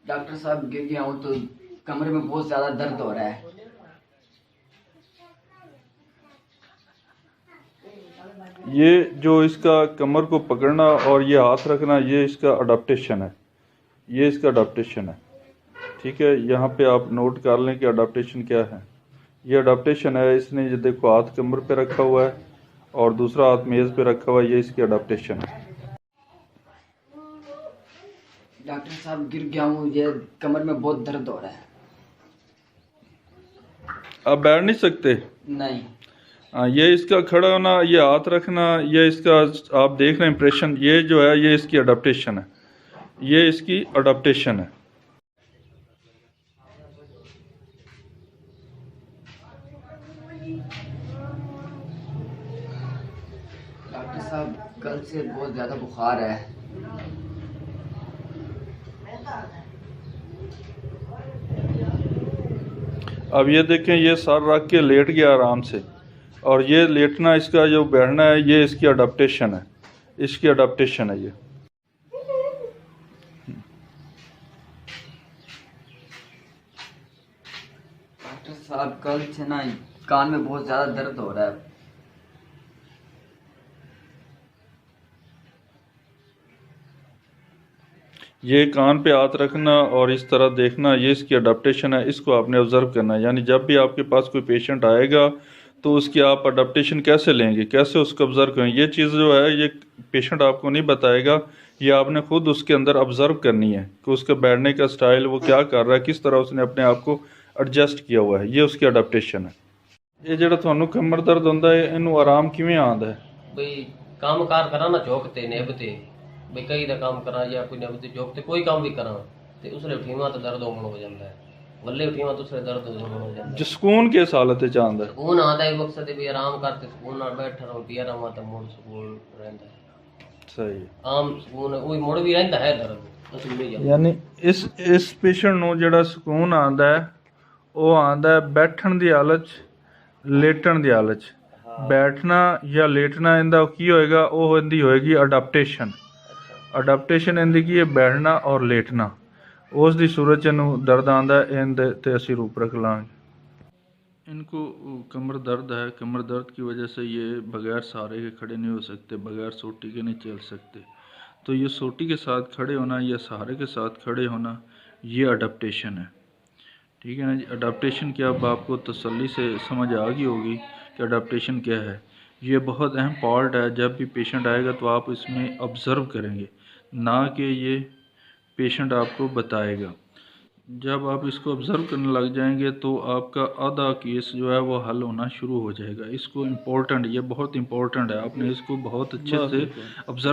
Doctor साहब गिर गया हूँ तो कमर में बहुत ज़्यादा दर्द हो रहा है। ये जो इसका कमर को पकड़ना और ये हाथ रखना, ये इसका अडाप्टेशन है, ये इसका अडाप्टेशन है। ठीक है, यहाँ पे आप नोट कर लें कि अडाप्टेशन क्या है। ये अडाप्टेशन है, इसने ये देखो हाथ कमर पे रखा हुआ है और दूसरा हाथ मेज़ पे रखा हुआ है, ये इसकी अडाप्टेशन है। डॉक्टर साहब गिर गया हूँ, ये कमर में बहुत दर्द हो रहा है। आप बैठ नहीं सकते? नहीं। हाँ, ये इसका खड़ा होना, ये हाथ रखना, ये इसका आप देख रहे हैं इंप्रेशन, ये जो है ये इसकी अडाप्टेशन है, ये इसकी अडाप्टेशन है। डॉक्टर साहब कल से बहुत ज़्यादा बुखार है। अब ये देखें, ये सर रख के लेट गया आराम से, और ये लेटना, इसका जो बैठना है, ये इसकी अडाप्टेशन है, इसकी अडाप्टेशन है ये। डॉक्टर साहब कल से ना कान में बहुत ज़्यादा दर्द हो रहा है। ये कान पे हाथ रखना और इस तरह देखना, ये इसकी अडाप्टेशन है, इसको आपने ऑब्ज़र्व करना है। यानी जब भी आपके पास कोई पेशेंट आएगा तो उसकी आप अडाप्टेशन कैसे लेंगे, कैसे उसको ऑब्ज़र्व करेंगे, ये चीज़ जो है ये पेशेंट आपको नहीं बताएगा, ये आपने खुद उसके अंदर ऑब्ज़र्व करनी है कि उसका बैठने का स्टाइल वो क्या कर रहा है, किस तरह उसने अपने आप को एडजस्ट किया हुआ है, ये उसकी अडाप्टेशन है। ये ਜਿਹੜਾ ਤੁਹਾਨੂੰ कमर दर्द ਹੁੰਦਾ है, ਇਹਨੂੰ आराम ਕਿਵੇਂ ਆਉਂਦਾ है? ਬਈ ਕੰਮ ਕਾਰ ਕਰਾਂ ਨਾ ਝੋਕ ਤੇ ਨਿਭ ਤੇ ਬਈ ਕਈ ਦਾ ਕੰਮ ਕਰਾਂ ਜਾਂ ਕੋਈ ਨਿਭ ਤੇ ਝੋਕ ਤੇ ਕੋਈ ਕੰਮ ਵੀ ਕਰਾਂ ਤੇ ਉਸਲੇ ਉਠੀਵਾਂ ਤਾਂ ਦਰਦ ਹੋਣ ਹੋ ਜਾਂਦਾ ਹੈ, ਵੱਲੇ ਉਠੀਵਾਂ ਤਾਂ ਉਸਲੇ ਦਰਦ ਹੋਣ ਹੋ ਜਾਂਦਾ ਹੈ। जो ਸਕੂਨ ਕਿਸ ਹਾਲਤ ਵਿੱਚ ਆਉਂਦਾ ਹੈ? ਸਕੂਨ ਆਉਂਦਾ ਹੈ ਮਕਸਦ ਹੈ ਵੀ ਆਰਾਮ ਕਰਤੇ ਸਕੂਨ ਨਾਲ ਬੈਠਾ ਰਹੋ, ਪਿਆ ਰਹਾਂ ਤਾਂ ਮੁੜ ਸਕੂਨ ਰਹਿੰਦਾ ਹੈ। ਸਹੀ ਹੈ। ਆਮ ਸਕੂਨ ਉਹ ਮੁੜ ਵੀ ਰਹਿੰਦਾ ਹੈ ਦਰਦ ਅਸਲ ਵਿੱਚ। ਯਾਨੀ ਇਸ ਪੇਸ਼ੈਂਟ ਨੂੰ ਜਿਹੜਾ ਸਕੂਨ ਆਉਂਦਾ ਹੈ ਉਹ ਆਉਂਦਾ ਹੈ ਬੈਠਣ ਦੀ ਹਾਲਤ 'ਚ, ਲੇਟਣ ਦੀ ਹਾਲਤ 'ਚ। ਬੈਠਣਾ ਜਾਂ ਲੇਟਣਾ ਇਹਦਾ ਕੀ ਹੋਏਗਾ, ਉਹ ਇਹਦੀ ਹੋਏਗੀ ਅਡਾਪਟੇਸ਼ਨ। ਅਡਾਪਟੇਸ਼ਨ ਇਹਦੀ ਕੀ ਹੈ, ਬੈਠਣਾ ਔਰ ਲੇਟਣਾ। ਉਸ ਦੀ ਸੂਰਤ 'ਚ ਇਹਨੂੰ ਦਰਦ ਆਉਂਦਾ, ਇਹਦੇ 'ਤੇ ਅਸੀਂ रूपरेखा लाएंगे। इनको कमर दर्द है, कमर दर्द की वजह से ये बगैर सहारे के खड़े नहीं हो सकते, बगैर सोटी के नहीं चल सकते। तो ये सोटी के साथ खड़े होना या सहारे के साथ खड़े होना, ये अडैप्टेशन है। ठीक है ना जी। अडैप्टेशन की अब आपको तसल्ली से समझ आ गई होगी कि अडैप्टेशन क्या है। ये बहुत अहम पार्ट है, जब भी पेशेंट आएगा तो आप इसमें ऑब्ज़र्व करेंगे, ना कि ये पेशेंट आपको बताएगा। जब आप इसको ऑब्ज़र्व करने लग जाएंगे तो आपका आधा केस जो है वो हल होना शुरू हो जाएगा। इसको इम्पोर्टेंट, ये बहुत इम्पोर्टेंट है, आपने इसको बहुत अच्छे से ऑब्ज़र्व